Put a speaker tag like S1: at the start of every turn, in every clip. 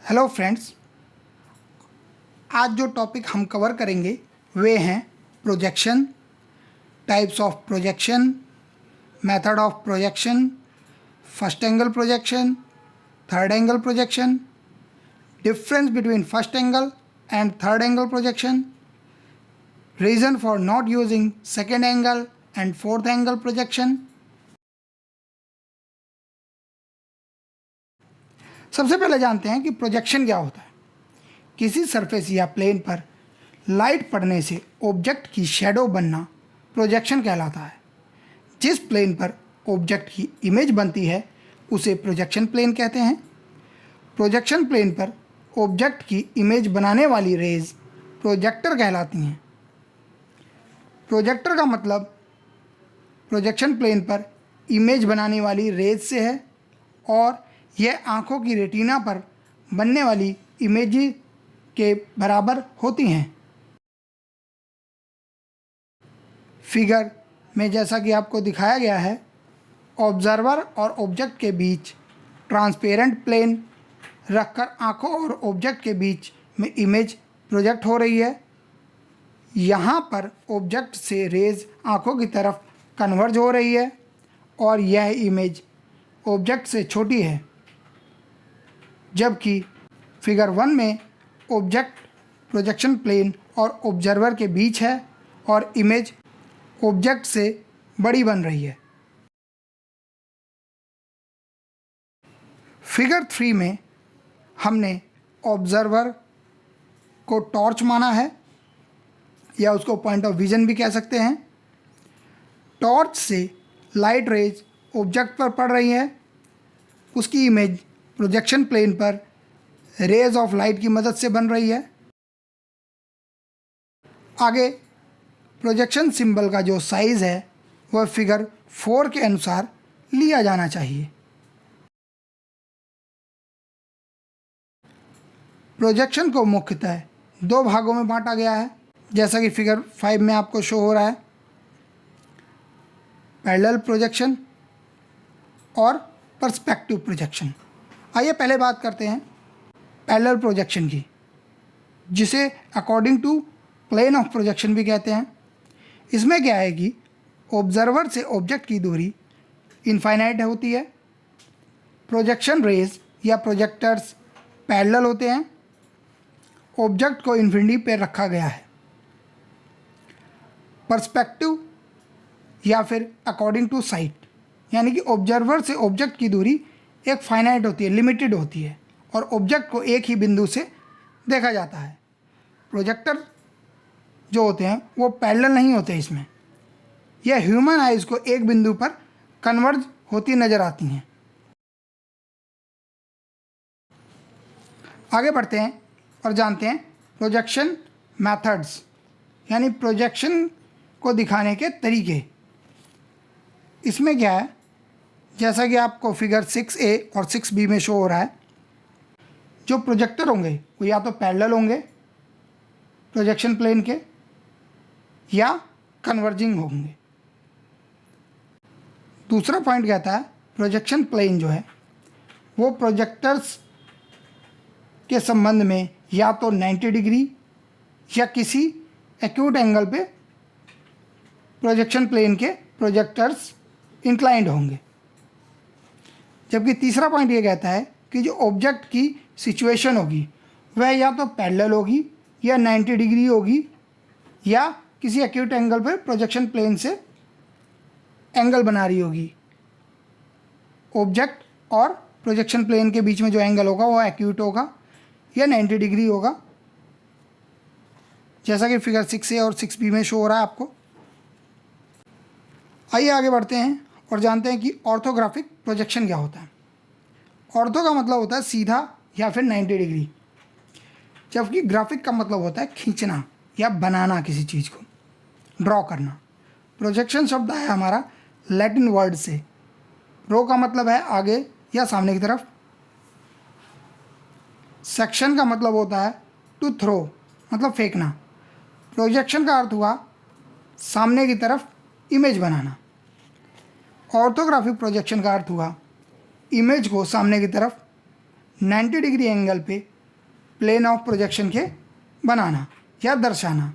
S1: Hello friends, आज जो topic हम कवर करेंगे वे हैं projection, types of projection, method of projection, first angle projection, third angle projection, difference between first angle and third angle projection, reason for not using second angle and fourth angle projection. सबसे पहले जानते हैं कि projection क्या होता है। किसी surface या प्लेन पर लाइट पड़ने से ऑब्जेक्ट की शैडो बनना प्रोजेक्शन कहलाता है। जिस प्लेन पर ऑब्जेक्ट की इमेज बनती है उसे प्रोजेक्शन प्लेन कहते हैं। प्रोजेक्शन प्लेन पर ऑब्जेक्ट की इमेज बनाने वाली रेज प्रोजेक्टर कहलाती हैं। प्रोजेक्टर का मतलब प्रोजेक्शन प्लेन पर इमेज बनाने वाली रेज से है और यह आँखों की रेटिना पर बनने वाली इमेज के बराबर होती हैं। फिगर में जैसा कि आपको दिखाया गया है, ऑब्जर्वर और ऑब्जेक्ट के बीच ट्रांसपेरेंट प्लेन रखकर आँखों और ऑब्जेक्ट के बीच में इमेज प्रोजेक्ट हो रही है। यहाँ पर ऑब्जेक्ट से रेज आँखों की तरफ कन्वर्ज हो रही है और यह इमेज ऑब्जेक्ट से छोटी है, जबकि फिगर 1 में ऑब्जेक्ट प्रोजेक्शन प्लेन और ऑब्जर्वर के बीच है और इमेज ऑब्जेक्ट से बड़ी बन रही है। फिगर 3 में हमने ऑब्जर्वर को टॉर्च माना है या उसको पॉइंट ऑफ विजन भी कह सकते हैं। टॉर्च से लाइट रेज ऑब्जेक्ट पर पड़ रही है, उसकी इमेज प्रोजेक्शन प्लेन पर रेज ऑफ लाइट की मदद से बन रही है। आगे प्रोजेक्शन सिंबल का जो साइज़ है वह फिगर 4 के अनुसार लिया जाना चाहिए। प्रोजेक्शन को मुख्यतः 2 भागों में बांटा गया है, जैसा कि फिगर 5 में आपको शो हो रहा है। पैरेलल प्रोजेक्शन और पर्सपेक्टिव प्रोजेक्शन। आइए पहले बात करते हैं पैरेलल प्रोजेक्शन की, जिसे according to plane of projection भी कहते हैं। इसमें क्या है कि ऑब्जर्वर से ऑब्जेक्ट की दूरी इनफाइनाइट होती है। प्रोजेक्शन रेज या प्रोजेक्टर्स पैरेलल होते हैं। ऑब्जेक्ट को इन्फिनिटी पर रखा गया है। पर्सपेक्टिव या फिर अकॉर्डिंग टू साइट, यानी कि ऑब्जर्वर से ऑब्जेक्ट की दूरी एक फाइनाइट होती है, लिमिटेड होती है और ऑब्जेक्ट को एक ही बिंदु से देखा जाता है। प्रोजेक्टर जो होते हैं वो पैरेलल नहीं होते। इसमें यह ह्यूमन आइज को एक बिंदु पर कन्वर्ज होती नज़र आती हैं। आगे बढ़ते हैं और जानते हैं प्रोजेक्शन मेथड्स, यानी प्रोजेक्शन को दिखाने के तरीके। इसमें क्या है, जैसा कि आपको फिगर 6A और 6B में शो हो रहा है, जो प्रोजेक्टर होंगे वो या तो पैरेलल होंगे प्रोजेक्शन प्लेन के या कन्वर्जिंग होंगे। दूसरा पॉइंट कहता है प्रोजेक्शन प्लेन जो है वो प्रोजेक्टर्स के संबंध में या तो 90 डिग्री या किसी एक्यूट एंगल पे प्रोजेक्शन प्लेन के प्रोजेक्टर्स इंक्लाइंड होंगे। जबकि तीसरा पॉइंट ये कहता है कि जो ऑब्जेक्ट की सिचुएशन होगी वह या तो पैरेलल होगी या 90 डिग्री होगी या किसी एक्यूट एंगल पर प्रोजेक्शन प्लेन से एंगल बना रही होगी। ऑब्जेक्ट और प्रोजेक्शन प्लेन के बीच में जो एंगल होगा वह एक्यूट होगा या 90 डिग्री होगा, जैसा कि फिगर 6A और 6B में शो हो रहा है आपको। आइए आगे बढ़ते हैं और जानते हैं कि ऑर्थोग्राफिक प्रोजेक्शन क्या होता है। ऑर्थो का मतलब होता है सीधा या फिर 90 डिग्री, जबकि ग्राफिक का मतलब होता है खींचना या बनाना, किसी चीज़ को ड्रॉ करना। प्रोजेक्शन शब्द है हमारा लैटिन वर्ड से। प्रो का मतलब है आगे या सामने की तरफ। सेक्शन का मतलब होता है टू थ्रो, मतलब फेंकना। प्रोजेक्शन का अर्थ हुआ सामने की तरफ इमेज बनाना। ऑर्थोग्राफिक प्रोजेक्शन का अर्थ हुआ इमेज को सामने की तरफ 90 डिग्री एंगल पे प्लेन ऑफ प्रोजेक्शन के बनाना या दर्शाना।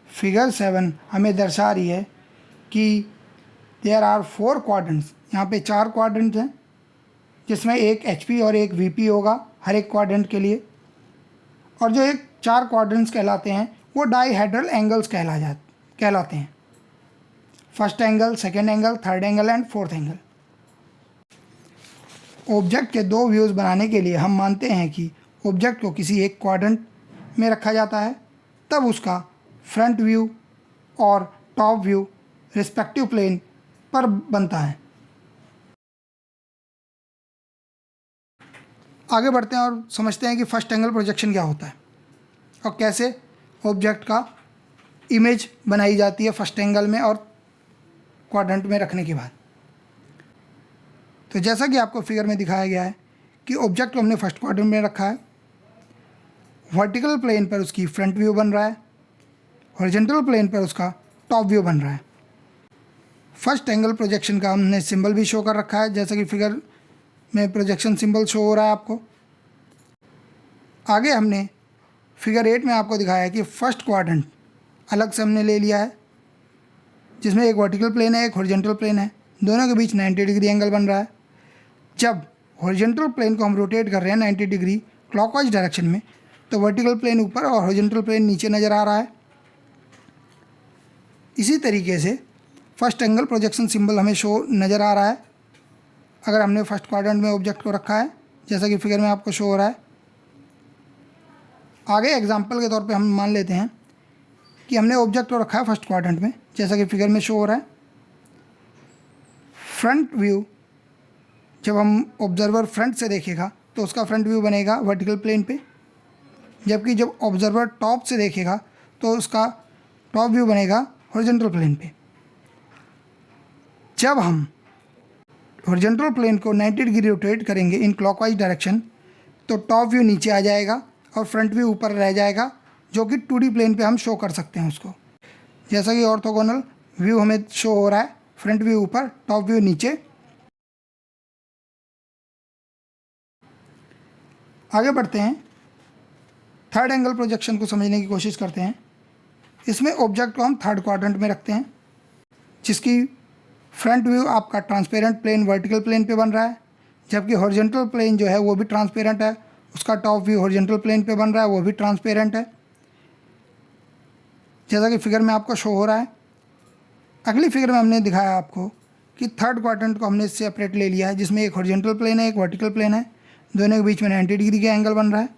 S1: फिगर 7 हमें दर्शा रही है कि देयर आर 4 क्वाड्रेंट्स, यहाँ पे 4 क्वाड्रेंट्स हैं जिसमें एक HP और एक VP होगा हर एक क्वाड्रेंट के लिए, और जो एक 4 क्वाड्रेंट्स कहलाते हैं वो डाईहेड्रल एंगल्स कहलाते हैं। First angle, second angle, third angle and fourth angle. Object के 2 व्यूज़ बनाने के लिए हम मानते हैं कि ऑब्जेक्ट को किसी एक क्वाड्रेंट में रखा जाता है, तब उसका फ्रंट व्यू और टॉप व्यू रिस्पेक्टिव प्लेन पर बनता है। आगे बढ़ते हैं और समझते हैं कि फर्स्ट एंगल प्रोजेक्शन क्या होता है और कैसे ऑब्जेक्ट का इमेज बनाई जाती है फर्स्ट एंगल में और क्वाड्रेंट में रखने के बाद। तो जैसा कि आपको फिगर में दिखाया गया है कि ऑब्जेक्ट को हमने फर्स्ट क्वाड्रेंट में रखा है, वर्टिकल प्लेन पर उसकी फ्रंट व्यू बन रहा है, हॉरिजॉन्टल प्लेन पर उसका टॉप व्यू बन रहा है। फर्स्ट एंगल प्रोजेक्शन का हमने सिंबल भी शो कर रखा है, जैसा कि फिगर में प्रोजेक्शन सिंबल शो हो रहा है आपको। आगे हमने फिगर 8 में आपको दिखाया है कि फर्स्ट क्वाड्रेंट अलग से हमने ले लिया है, जिसमें एक वर्टिकल प्लेन है, एक हॉरिजॉन्टल प्लेन है, दोनों के बीच 90 डिग्री एंगल बन रहा है। जब हॉरिजॉन्टल प्लेन को हम रोटेट कर रहे हैं 90 डिग्री क्लॉकवाइज डायरेक्शन में, तो वर्टिकल प्लेन ऊपर और हॉरिजॉन्टल प्लेन नीचे नज़र आ रहा है। इसी तरीके से फर्स्ट एंगल प्रोजेक्शन सिंबल हमें शो नज़र आ रहा है अगर हमने फर्स्ट क्वाड्रेंट में ऑब्जेक्ट को रखा है, जैसा कि फिगर में आपको शो हो रहा है। आगे एग्जांपल के तौर पे हम मान लेते हैं कि हमने ऑब्जेक्ट को रखा है फर्स्ट क्वाड्रेंट में, जैसा कि फिगर में शो हो रहा है। फ्रंट व्यू, जब हम ऑब्जर्वर फ्रंट से देखेगा तो उसका फ्रंट व्यू बनेगा वर्टिकल प्लेन पे, जबकि जब ऑब्जर्वर टॉप से देखेगा तो उसका टॉप व्यू बनेगा हॉरिजॉन्टल प्लेन पे। जब हम हॉरिजॉन्टल प्लेन को 90 डिग्री रोटेट करेंगे इन क्लॉकवाइज डायरेक्शन, तो टॉप व्यू नीचे आ जाएगा और फ्रंट व्यू ऊपर रह जाएगा, जो कि 2D प्लेन पे हम शो कर सकते हैं उसको। जैसा कि ऑर्थोगोनल व्यू हमें शो हो रहा है, फ्रंट व्यू ऊपर, टॉप व्यू नीचे। आगे बढ़ते हैं, थर्ड एंगल प्रोजेक्शन को समझने की कोशिश करते हैं। इसमें ऑब्जेक्ट को हम थर्ड क्वाड्रेंट में रखते हैं, जिसकी फ्रंट व्यू आपका ट्रांसपेरेंट प्लेन वर्टिकल प्लेन पे बन रहा है, जबकि हॉरिजॉन्टल प्लेन जो है वो भी ट्रांसपेरेंट है, उसका टॉप व्यू हॉरिजॉन्टल प्लेन पे बन रहा है, वो भी ट्रांसपेरेंट है, जैसा कि फिगर में आपको शो हो रहा है। अगली फिगर में हमने दिखाया आपको कि थर्ड क्वाड्रेंट को हमने सेपरेट ले लिया है, जिसमें एक हॉरिजॉन्टल प्लेन है, एक वर्टिकल प्लेन है, दोनों के बीच में 90 डिग्री का एंगल बन रहा है।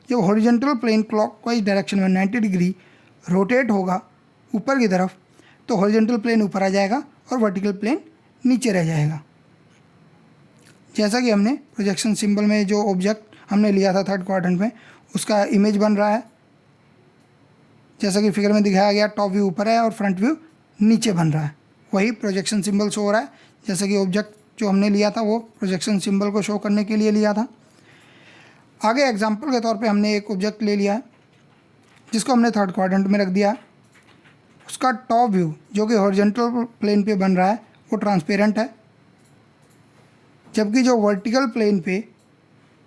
S1: जब हॉरिजॉन्टल प्लेन क्लॉकवाइज डायरेक्शन में 90 डिग्री रोटेट होगा ऊपर की तरफ, तो हॉरिजॉन्टल प्लेन ऊपर आ जाएगा और वर्टिकल प्लेन नीचे रह जाएगा। जैसा कि हमने प्रोजेक्शन सिंबल में जो ऑब्जेक्ट हमने लिया था थर्ड क्वाड्रेंट में, उसका इमेज बन रहा है, जैसा कि फिगर में दिखाया गया, टॉप व्यू ऊपर है और फ्रंट व्यू नीचे बन रहा है। वही प्रोजेक्शन सिंबल शो हो रहा है, जैसा कि ऑब्जेक्ट जो हमने लिया था वो प्रोजेक्शन सिंबल को शो करने के लिए लिया था। आगे एग्जांपल के तौर पे हमने एक ऑब्जेक्ट ले लिया है, जिसको हमने थर्ड क्वाड्रेंट में रख दिया। उसका टॉप व्यू जो कि हॉरिजॉन्टल प्लेन पे बन रहा है वो ट्रांसपेरेंट है, जबकि जो वर्टिकल प्लेन पे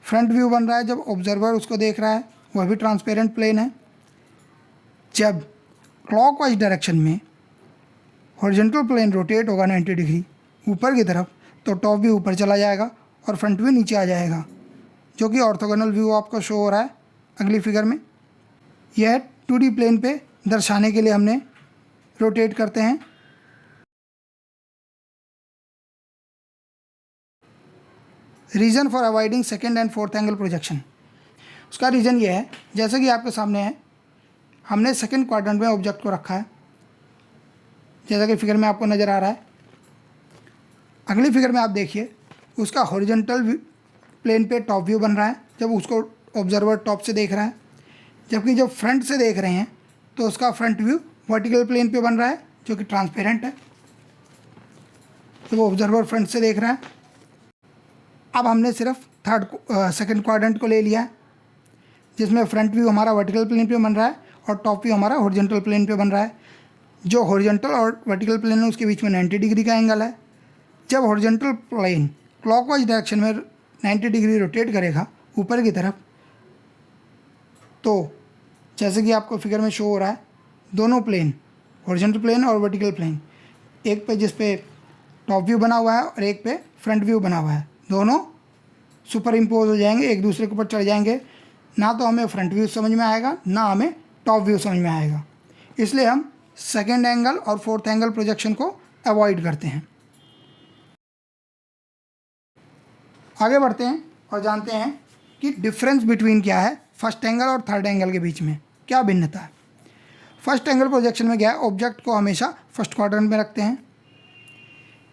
S1: फ्रंट व्यू बन रहा है, जब ऑब्जर्वर उसको देख रहा है, वह भी ट्रांसपेरेंट प्लेन है। जब क्लॉकवाइज डायरेक्शन में हॉरिजॉन्टल प्लेन रोटेट होगा 90 डिग्री ऊपर की तरफ, तो टॉप व्यू ऊपर चला जाएगा और फ्रंट व्यू नीचे आ जाएगा, जो कि ऑर्थोगोनल व्यू आपको शो हो रहा है अगली फिगर में। यह 2D प्लेन पे दर्शाने के लिए हमने रोटेट करते हैं। Reason for avoiding second and fourth angle projection, उसका रीज़न ये है, जैसे कि आपके सामने है, हमने सेकेंड क्वाड्रेंट में ऑब्जेक्ट को रखा है, जैसा कि फिगर में आपको नज़र आ रहा है। अगली फिगर में आप देखिए, उसका हॉरिजॉन्टल प्लेन पे टॉप व्यू बन रहा है, जब उसको ऑब्जर्वर टॉप से देख रहा है, जबकि जब फ्रंट से देख रहे हैं तो उसका फ्रंट व्यू वर्टिकल प्लेन पे बन रहा है, जो कि ट्रांसपेरेंट है, तो वो ऑब्जर्वर फ्रंट से देख रहा है। अब हमने सिर्फ सेकंड क्वाड्रेंट को ले लिया है, जिसमें फ्रंट व्यू हमारा वर्टिकल प्लेन पे बन रहा है और टॉप व्यू हमारा हॉरिजॉन्टल प्लेन पे बन रहा है। जो हॉरिजॉन्टल और वर्टिकल प्लेन है उसके बीच में 90 डिग्री का एंगल है। जब हॉरिजॉन्टल प्लेन क्लॉकवाइज डायरेक्शन में 90 डिग्री रोटेट करेगा ऊपर की तरफ। तो जैसे कि आपको फिगर में शो हो रहा है, दोनों प्लेन, हॉरिजॉन्टल प्लेन और वर्टिकल प्लेन, एक पे जिस पे टॉप व्यू बना हुआ है और एक पे फ्रंट व्यू बना हुआ है, दोनों सुपर इम्पोज हो जाएंगे, एक दूसरे के ऊपर चढ़ जाएंगे। ना तो हमें फ्रंट व्यू समझ में आएगा, ना हमें टॉप व्यू समझ में आएगा। इसलिए हम सेकेंड एंगल और फोर्थ एंगल प्रोजेक्शन को अवॉइड करते हैं। आगे बढ़ते हैं और जानते हैं कि डिफरेंस बिटवीन क्या है फर्स्ट एंगल और थर्ड एंगल के बीच में, क्या भिन्नता है। फर्स्ट एंगल प्रोजेक्शन में क्या है, ऑब्जेक्ट को हमेशा फर्स्ट क्वाड्रेंट में रखते हैं,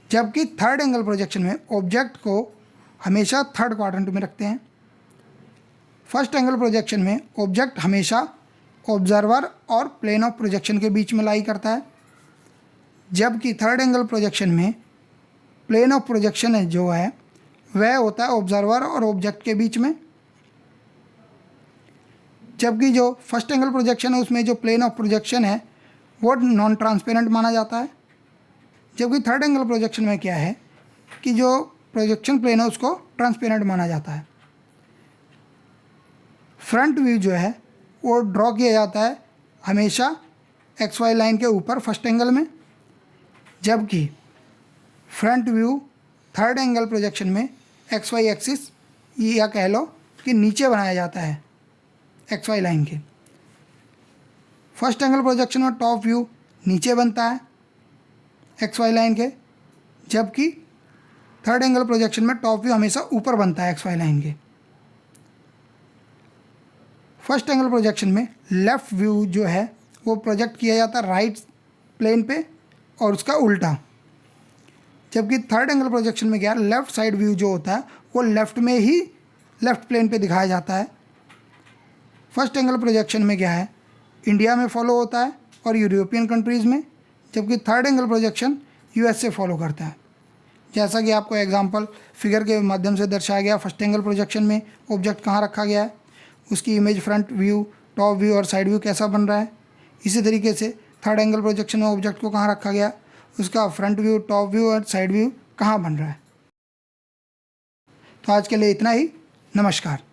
S1: जबकि थर्ड एंगल प्रोजेक्शन में ऑब्जेक्ट को हमेशा थर्ड क्वाड्रेंट में रखते हैं। फर्स्ट एंगल प्रोजेक्शन में ऑब्जेक्ट हमेशा ऑब्जर्वर और प्लेन ऑफ प्रोजेक्शन के बीच में लाई करता है, जबकि थर्ड एंगल प्रोजेक्शन में प्लेन ऑफ प्रोजेक्शन जो है वह होता है ऑब्जर्वर और ऑब्जेक्ट के बीच में। जबकि जो फर्स्ट एंगल प्रोजेक्शन है उसमें जो प्लेन ऑफ प्रोजेक्शन है वो नॉन ट्रांसपेरेंट माना जाता है, जबकि थर्ड एंगल प्रोजेक्शन में क्या है कि जो प्रोजेक्शन प्लेन है उसको ट्रांसपेरेंट माना जाता है। फ्रंट व्यू जो है वो ड्रॉ किया जाता है हमेशा एक्स वाई लाइन के ऊपर फर्स्ट एंगल में, जबकि front view third angle projection में एक्स वाई एक्सिस या कह लो कि नीचे बनाया जाता है एक्स वाई लाइन के। फर्स्ट एंगल प्रोजेक्शन में टॉप व्यू नीचे बनता है एक्स वाई लाइन के, जबकि थर्ड एंगल प्रोजेक्शन में टॉप व्यू हमेशा ऊपर बनता है एक्स वाई लाइन के। फर्स्ट एंगल प्रोजेक्शन में लेफ़्ट व्यू जो है वो प्रोजेक्ट किया जाता है राइट प्लेन पे और उसका उल्टा, जबकि थर्ड एंगल प्रोजेक्शन में क्या है, लेफ़्ट साइड व्यू जो होता है वो लेफ़्ट में ही लेफ़्ट प्लेन पे दिखाया जाता है। फर्स्ट एंगल प्रोजेक्शन में क्या है, इंडिया में फॉलो होता है और यूरोपियन कंट्रीज़ में, जबकि थर्ड एंगल प्रोजेक्शन यूएस से फॉलो करता है। जैसा कि आपको एग्जांपल फिगर के माध्यम से दर्शाया गया, फर्स्ट एंगल प्रोजेक्शन में ऑब्जेक्ट कहाँ रखा गया है, उसकी image front view, top view और साइड व्यू कैसा बन रहा है। इसी तरीके से थर्ड एंगल प्रोजेक्शन में ऑब्जेक्ट को कहाँ रखा गया, उसका फ्रंट व्यू, टॉप व्यू और साइड व्यू कहाँ बन रहा है। तो आज के लिए इतना ही। नमस्कार।